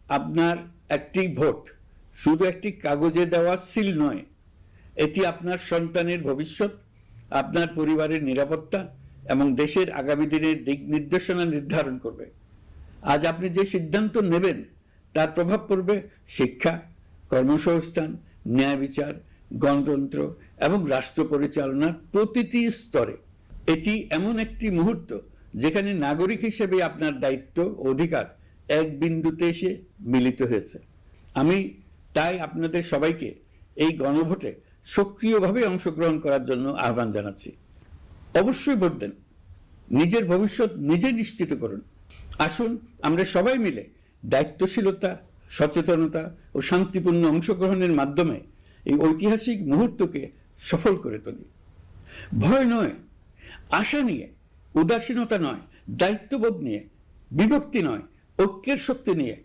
আপনার একটি ভোট শুধু একটি কাগজে দেওয়া সিল নয়, এটি আপনার সন্তানের ভবিষ্যৎ, আপনার পরিবারের নিরাপত্তা এবং দেশের আগামী দিনের দিক নির্দেশনা নির্ধারণ করবে। আজ আপনি যে সিদ্ধান্ত নেবেন তার প্রভাব পড়বে শিক্ষা, কর্মসংস্থান, ন্যায় বিচার, গণতন্ত্র এবং রাষ্ট্র পরিচালনার প্রতিটি স্তরে। এটি এমন একটি মুহূর্ত যেখানে নাগরিক হিসেবে আপনার দায়িত্ব ও অধিকার এক বিন্দুতে এসে মিলিত হয়েছে। আমি তাই আপনাদের সবাইকে এই গণভোটে সক্রিয়ভাবে অংশগ্রহণ করার জন্য আহ্বান জানাচ্ছি। অবশ্যই ভোট দেন, নিজের ভবিষ্যৎ নিজে নিশ্চিত করুন। আসুন আমরা সবাই মিলে দায়িত্বশীলতা, সচেতনতা ও শান্তিপূর্ণ অংশগ্রহণের মাধ্যমে এই ঐতিহাসিক মুহূর্তকে সফল করে তুলি। ভয় নয়, আশা নিয়ে, উদাসীনতা নয়, দায়িত্ববোধ নিয়ে, বিভক্তি নয়, ঐক্যের শক্তি নিয়ে